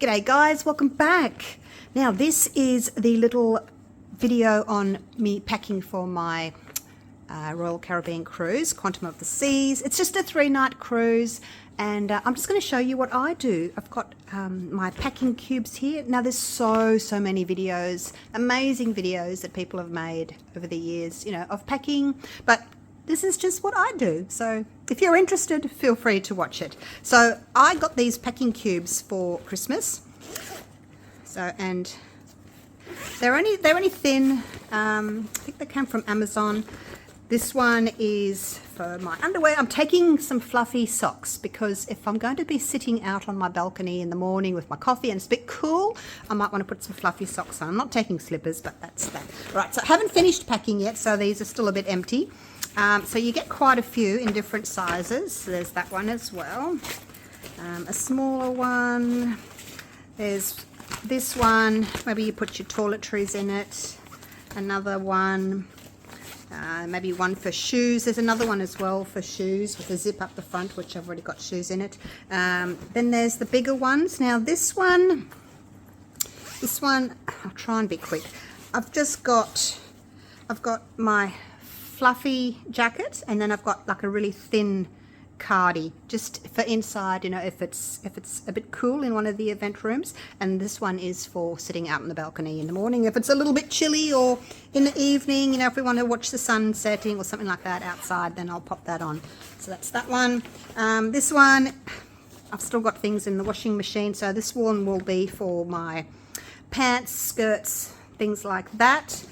G'day guys, welcome back. Now this is the little video on me packing for my Royal Caribbean cruise, Quantum of the Seas. It's just a 3-night cruise and I'm just going to show you what I do. I've got my packing cubes here. Now there's so many videos, amazing videos that people have made over the years, you know, of packing, but this is just what I do. So if you're interested, feel free to watch it. So I got these packing cubes for Christmas. So, and they're only thin. I think they came from Amazon. This one is for my underwear. I'm taking some fluffy socks because if I'm going to be sitting out on my balcony in the morning with my coffee and it's a bit cool, I might want to put some fluffy socks on. I'm not taking slippers, but that's that. Right, so I haven't finished packing yet, so these are still a bit empty. So you get quite a few in different sizes. So there's that one as well. A smaller one. There's this one. Maybe you put your toiletries in it. Another one. Maybe one for shoes. There's another one as well for shoes with a zip up the front, which I've already got shoes in it. Then there's the bigger ones. Now this one, I'll try and be quick. I've got my fluffy jacket, and then I've got like a really thin cardi just for inside, you know, if it's a bit cool in one of the event rooms. And this one is for sitting out on the balcony in the morning if it's a little bit chilly, or in the evening, you know, if we want to watch the sun setting or something like that outside, then I'll pop that on. So that's that one. This one, I've still got things in the washing machine, so this one will be for my pants, skirts, things like that.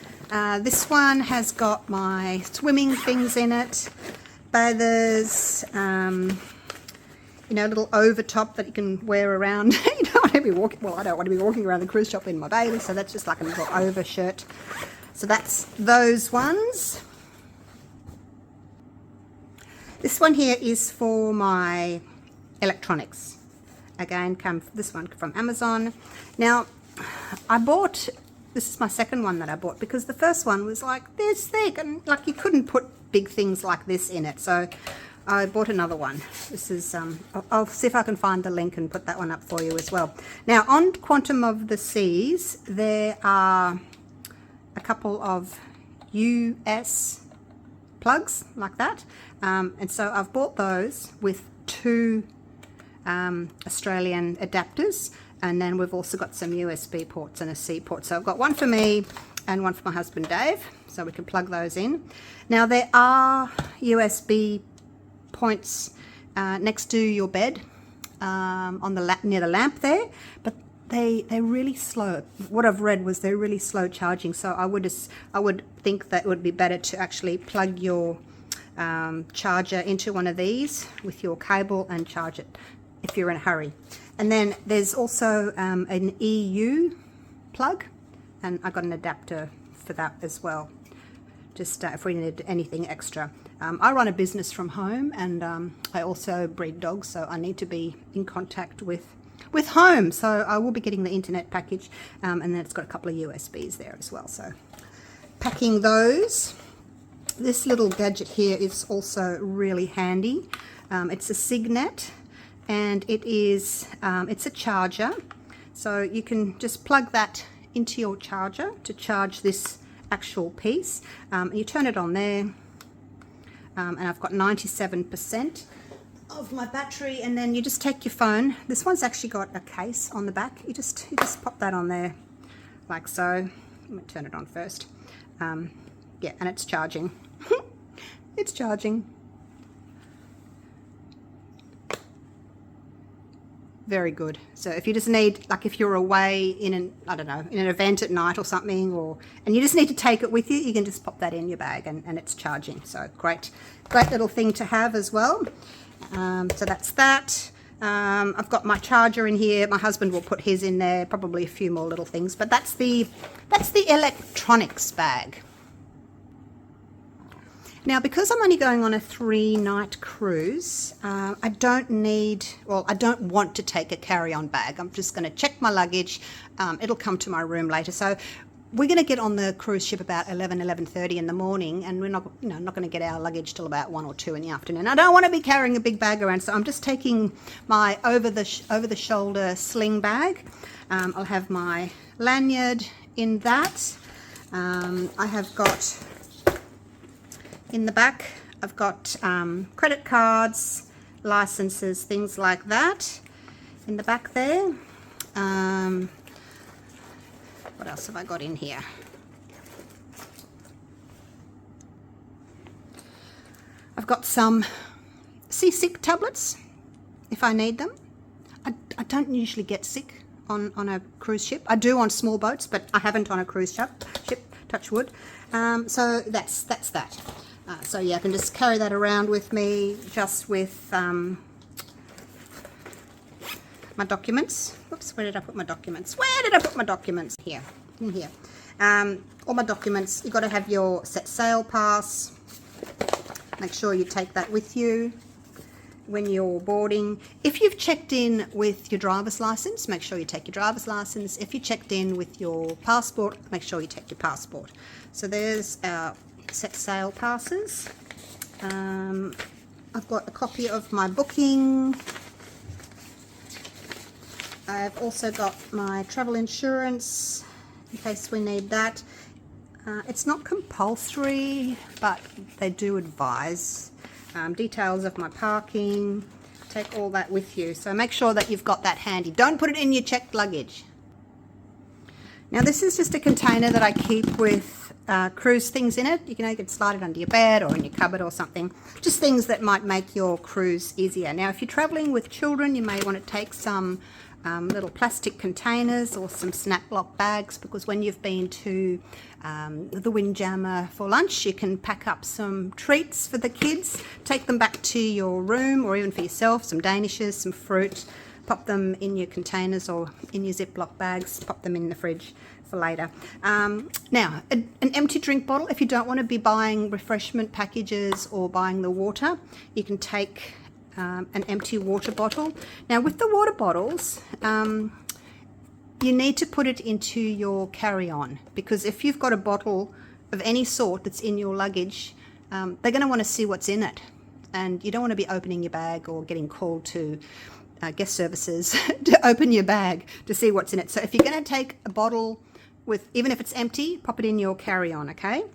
This one has got my swimming things in it, bathers, you know, a little over top that you can wear around. You don't want to be walking, well, I don't want to be walking around the cruise shop in my bathing, so that's just like a little over shirt. So that's those ones. This one here is for my electronics. Again, this one from Amazon. Now, this is my second one that I bought because the first one was like this thick and like you couldn't put big things like this in it. So I bought another one. This is, I'll see if I can find the link and put that one up for you as well. Now on Quantum of the Seas, there are a couple of US plugs like that. And so I've bought those with 2 Australian adapters. And then we've also got some USB ports and a C port. So I've got one for me and one for my husband Dave, so we can plug those in. Now there are USB points next to your bed on the near the lamp there, but they're really slow. What I've read was they're really slow charging. So I would think that it would be better to actually plug your charger into one of these with your cable and charge it if you're in a hurry. And then there's also an EU plug, and I got an adapter for that as well, just if we needed anything extra. I run a business from home, and I also breed dogs, so I need to be in contact with home. So I will be getting the internet package, and then it's got a couple of USBs there as well. So packing those. This little gadget here is also really handy. It's a Signet. And it is, it's a charger, so you can just plug that into your charger to charge this actual piece. You turn it on there, and I've got 97% of my battery. And then you just take your phone. This one's actually got a case on the back. You just pop that on there, like so. Let me turn it on first. Yeah, and it's charging. It's charging. Very good. So if you just need, like if you're away in an event at night or something, and you just need to take it with you, you can just pop that in your bag and it's charging. So great little thing to have as well. So that's that. I've got my charger in here. My husband will put his in there, probably a few more little things, but that's the electronics bag. Now, because I'm only going on a 3-night cruise, I don't want to take a carry-on bag. I'm just going to check my luggage. It'll come to my room later. So we're going to get on the cruise ship about 11:30 in the morning, and we're not going to get our luggage till about 1 or 2 in the afternoon. I don't want to be carrying a big bag around, so I'm just taking my over the shoulder sling bag. I'll have my lanyard in that. I have got in the back, I've got credit cards, licenses, things like that in the back there. What else have I got in here? I've got some seasick tablets if I need them. I don't usually get sick on a cruise ship. I do on small boats, but I haven't on a cruise ship, touch wood. So that's that. So yeah, I can just carry that around with me, just with my documents. Whoops, where did I put my documents? Here, in here. All my documents. You've got to have your set sail pass. Make sure you take that with you when you're boarding. If you've checked in with your driver's license, make sure you take your driver's license. If you checked in with your passport, make sure you take your passport. So there's our set sail passes. I've got a copy of my booking. I've also got my travel insurance in case we need that. It's not compulsory, but they do advise. Details of my parking. Take all that with you. So make sure that you've got that handy. Don't put it in your checked luggage. Now this is just a container that I keep with cruise things in it. You can slide it under your bed or in your cupboard or something. Just things that might make your cruise easier. Now if you're traveling with children, you may want to take some little plastic containers or some snap lock bags, because when you've been to the Windjammer for lunch, you can pack up some treats for the kids, take them back to your room, or even for yourself, some danishes, some fruit, pop them in your containers or in your Ziploc bags, pop them in the fridge for later. Now, an empty drink bottle, if you don't want to be buying refreshment packages or buying the water, you can take an empty water bottle. Now with the water bottles, you need to put it into your carry-on, because if you've got a bottle of any sort that's in your luggage, they're going to want to see what's in it, and you don't want to be opening your bag or getting called to guest services to open your bag to see what's in it. So if you're going to take a bottle with, even if it's empty, pop it in your carry-on, okay?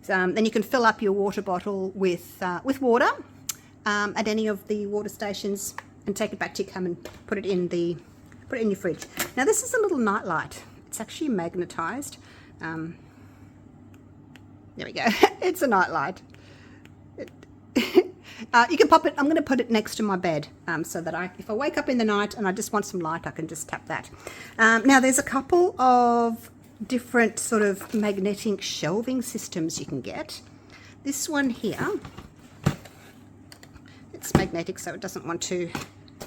So, then you can fill up your water bottle with water at any of the water stations and take it back to your cabin and put it in your fridge. Now this is a little night light. It's actually magnetized. There we go. It's a night light. You can pop it. I'm going to put it next to my bed so that if I wake up in the night and I just want some light, I can just tap that. Now there's a couple of different sort of magnetic shelving systems you can get. This one here, it's magnetic, so it doesn't want to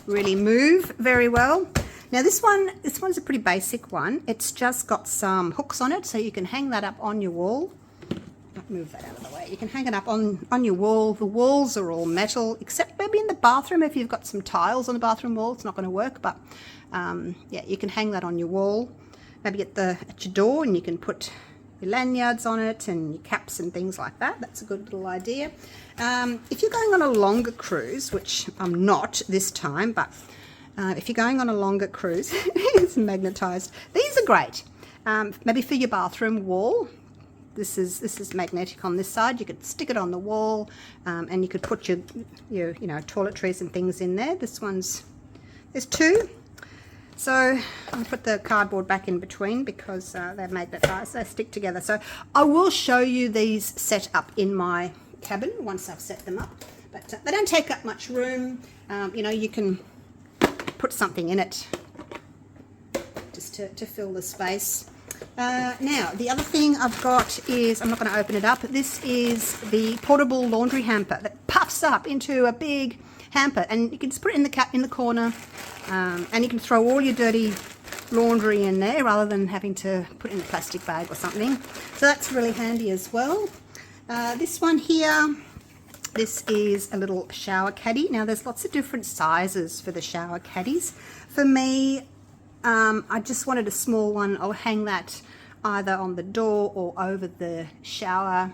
really move very well. Now this one's a pretty basic one. It's just got some hooks on it, so you can hang that up on your wall. I'll move that out of the way. You can hang it up on your wall. The walls are all metal, except maybe in the bathroom. If you've got some tiles on the bathroom wall, it's not going to work, but yeah, you can hang that on your wall, maybe at your door, and you can put your lanyards on it and your caps and things like that. That's a good little idea. If you're going on a longer cruise, which I'm not this time, but if you're going on a longer cruise, it's magnetized. These are great. Maybe for your bathroom wall. This is magnetic on this side. You could stick it on the wall, and you could put your toiletries and things in there. There's two. So I'll put the cardboard back in between because they're magnetized. They stick together. So I will show you these set up in my cabin once I've set them up. But they don't take up much room. You can put something in it just to fill the space. Now, the other thing I've got is, I'm not going to open it up, this is the portable laundry hamper that puffs up into a big hamper, and you can just put it in the corner, and you can throw all your dirty laundry in there rather than having to put it in a plastic bag or something. So that's really handy as well. This one here, this is a little shower caddy. Now there's lots of different sizes for the shower caddies. For me, I just wanted a small one. I'll hang that either on the door or over the shower,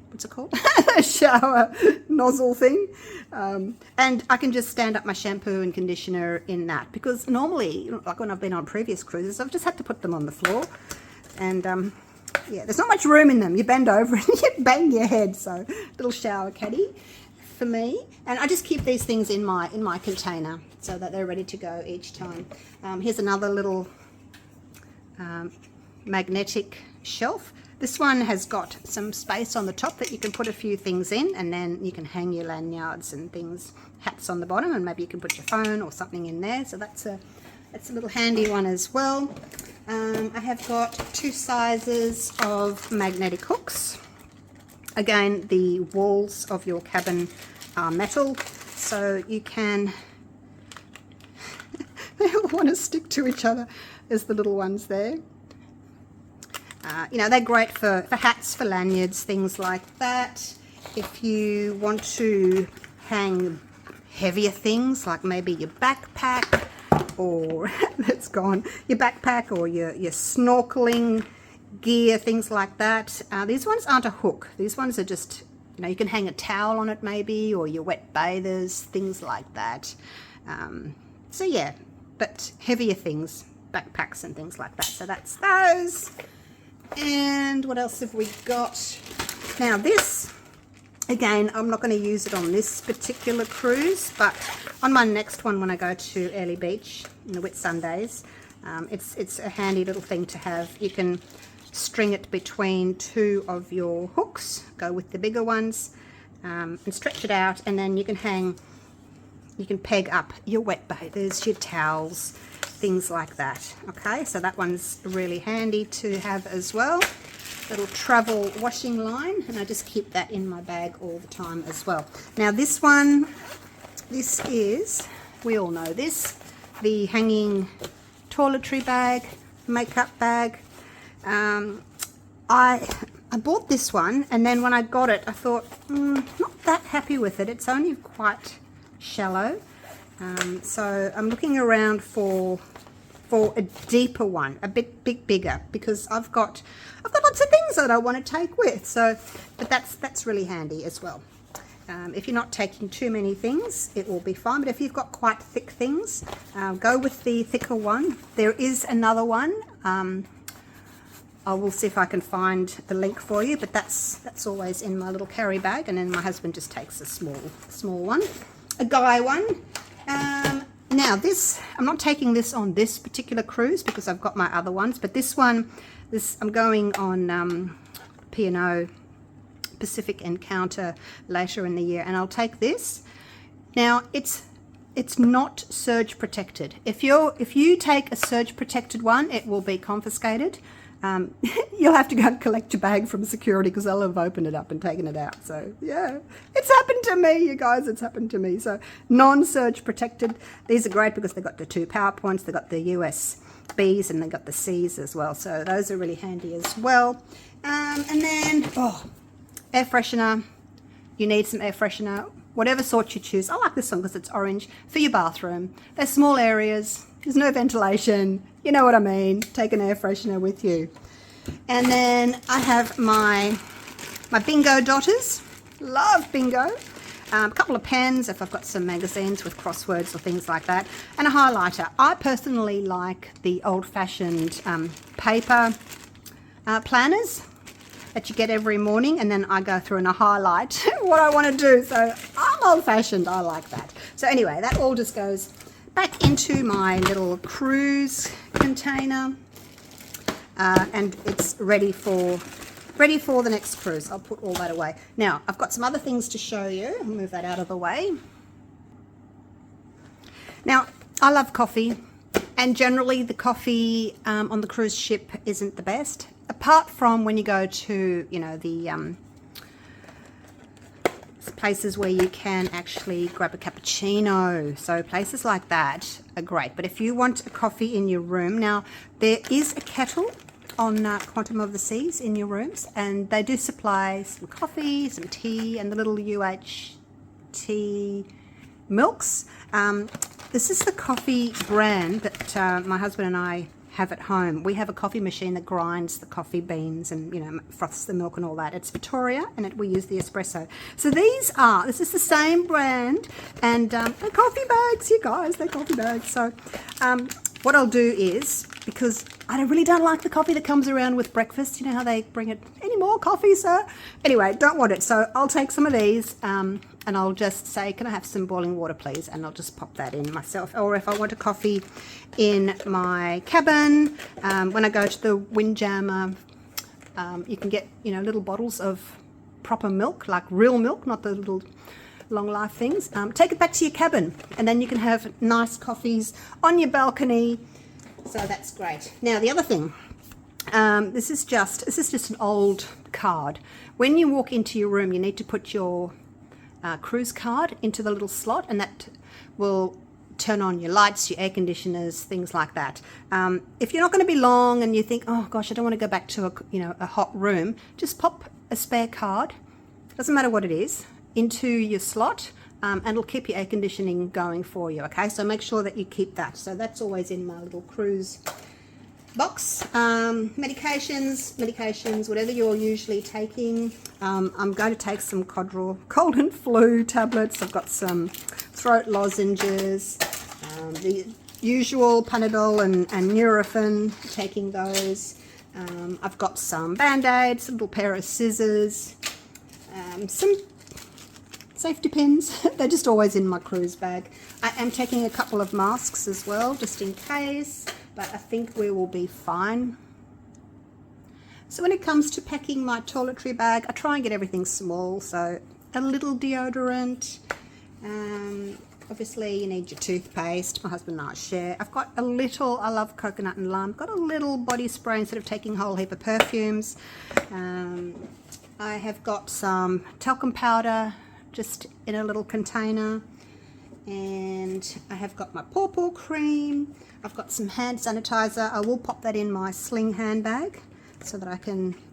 what's it called? A shower nozzle thing. And I can just stand up my shampoo and conditioner in that, because normally, like when I've been on previous cruises, I've just had to put them on the floor. And yeah, there's not much room in them. You bend over and you bang your head. So little shower caddy for me. And I just keep these things in my container so that they're ready to go each time. Here's another little magnetic shelf. This one has got some space on the top that you can put a few things in, and then you can hang your lanyards and things, hats on the bottom, and maybe you can put your phone or something in there. So that's a little handy one as well. I have got 2 sizes of magnetic hooks. Again, the walls of your cabin are metal, so you can they all want to stick to each other. There's the little ones there. You know, they're great for hats, for lanyards, things like that. If you want to hang heavier things, like maybe your backpack, or that's gone, your backpack, or your snorkeling gear, things like that. These ones aren't a hook. These ones are just, you know, you can hang a towel on it maybe, or your wet bathers, things like that. So yeah, but heavier things, backpacks and things like that. So that's those. And what else have we got? Now this, again, I'm not going to use it on this particular cruise, but on my next one when I go to Early Beach in the Whitsundays, it's a handy little thing to have. You can string it between 2 of your hooks, go with the bigger ones, and stretch it out, and then you can peg up your wet bathers, your towels, things like that. Okay, so that one's really handy to have as well. Little travel washing line, and I just keep that in my bag all the time as well. Now this one, this is, we all know this, the hanging toiletry bag, makeup bag. I bought this one, and then when I got it I thought, not that happy with it. It's only quite shallow. So I'm looking around for a deeper one, a bit bigger, because I've got lots of things that I want to take with. So, but that's really handy as well. If you're not taking too many things, it will be fine. But if you've got quite thick things, go with the thicker one. There is another one. I will see if I can find the link for you. But that's always in my little carry bag, and then my husband just takes a small one, a guy one. Now this, I'm not taking this on this particular cruise because I've got my other ones, but this one, I'm going on P&O, Pacific Encounter, later in the year, and I'll take this. Now it's not surge protected. If you take a surge protected one, it will be confiscated. You'll have to go and collect your bag from security because they'll have opened it up and taken it out. So yeah, it's happened to me, you guys. It's happened to me. So non-surge protected. These are great because they've got the 2 power points. They've got the USBs and they've got the Cs as well. So those are really handy as well. And then air freshener. You need some air freshener, whatever sort you choose. I like this one because it's orange, for your bathroom. They're small areas. There's no ventilation. You know what I mean. Take an air freshener with you. And then I have my bingo dotters. Love bingo. A couple of pens if I've got some magazines with crosswords or things like that. And a highlighter. I personally like the old-fashioned paper planners that you get every morning, and then I go through and I highlight what I want to do. So I'm old-fashioned. I like that. So anyway, that all just goes back into my little cruise container, and it's ready for the next cruise. I'll put all that away. Now I've got some other things to show you. I'll move that out of the way. Now I love coffee, and generally the coffee on the cruise ship isn't the best, apart from when you go to, you know, the places where you can actually grab a cappuccino. So places like that are great. But if you want a coffee in your room, now there is a kettle on Quantum of the Seas in your rooms, and they do supply some coffee, some tea, and the little UHT milks. This is the coffee brand that my husband and I have at home. We have a coffee machine that grinds the coffee beans and, you know, froths the milk and all that. It's Victoria, and we use the espresso. So this is the same brand, and they're coffee bags, you guys, they're coffee bags. So what I'll do is, because I really don't like the coffee that comes around with breakfast, you know how they bring it, any more coffee, sir? Anyway, don't want it. So I'll take some of these and I'll just say, can I have some boiling water, please? And I'll just pop that in myself. Or if I want a coffee in my cabin, when I go to the Windjammer, you can get, you know, little bottles of proper milk, like real milk, not the little long life things. Take it back to your cabin, and then you can have nice coffees on your balcony. So that's great. Now the other thing, this is just an old card. When you walk into your room, you need to put your cruise card into the little slot, and that will turn on your lights, your air conditioners, things like that. If you're not going to be long and you think, oh gosh, I don't want to go back to a hot room, just pop a spare card, doesn't matter what it is, into your slot, and it'll keep your air conditioning going for you. Okay, so make sure that you keep that. So that's always in my little cruise box. Medications, whatever you're usually taking. I'm going to take some cold and flu tablets. I've got some throat lozenges, the usual Panadol and Nurofen, taking those. I've got some Band-Aids, a little pair of scissors, some safety pins. They're just always in my cruise bag. I am taking a couple of masks as well, just in case, but I think we will be fine. So when it comes to packing my toiletry bag, I try and get everything small. So a little deodorant, obviously you need your toothpaste. My husband and I share. I've got a little, I love coconut and lime, got a little body spray instead of taking a whole heap of perfumes. I have got some talcum powder, just in a little container, and I have got my pawpaw cream. I've got some hand sanitizer. I will pop that in my sling handbag so that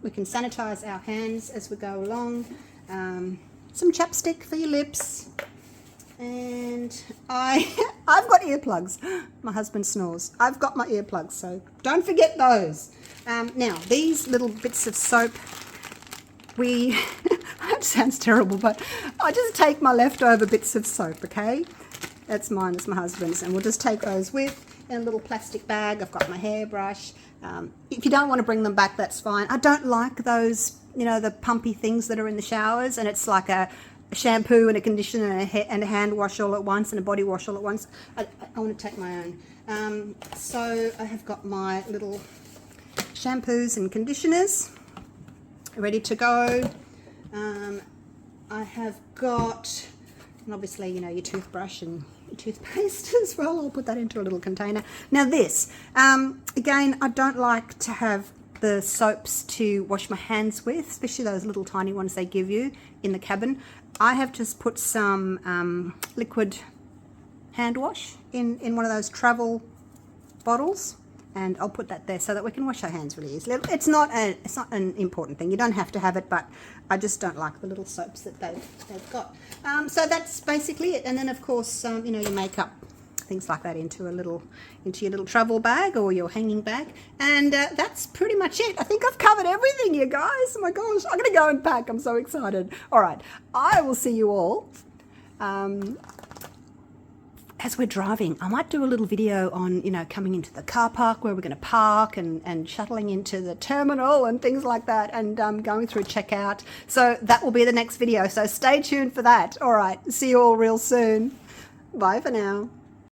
we can sanitize our hands as we go along. Some chapstick for your lips, and I've got earplugs. My husband snores. I've got my earplugs, so don't forget those. Now these little bits of soap, that sounds terrible, but I just take my leftover bits of soap, okay? That's mine, it's my husband's, and we'll just take those with in a little plastic bag. I've got my hairbrush. If you don't want to bring them back, that's fine. I don't like those, you know, the pumpy things that are in the showers, and it's like a shampoo and a conditioner and a hand wash all at once and a body wash all at once. I want to take my own. So I have got my little shampoos and conditioners ready to go. I have got, and obviously, you know, your toothbrush and your toothpaste as well. I'll put that into a little container. Now this, again, I don't like to have the soaps to wash my hands with, especially those little tiny ones they give you in the cabin. I have just put some liquid hand wash in one of those travel bottles, and I'll put that there so that we can wash our hands really easily. It's not an important thing. You don't have to have it, but I just don't like the little soaps that they've got. So that's basically it. And then of course, you know, your makeup, things like that into your little travel bag or your hanging bag. And that's pretty much it. I think I've covered everything, you guys. Oh my gosh, I'm gonna go and pack. I'm so excited. All right, I will see you all. As we're driving, I might do a little video on, you know, coming into the car park, where we're going to park, and shuttling into the terminal and things like that, and going through checkout. So that will be the next video. So stay tuned for that. All right. See you all real soon. Bye for now.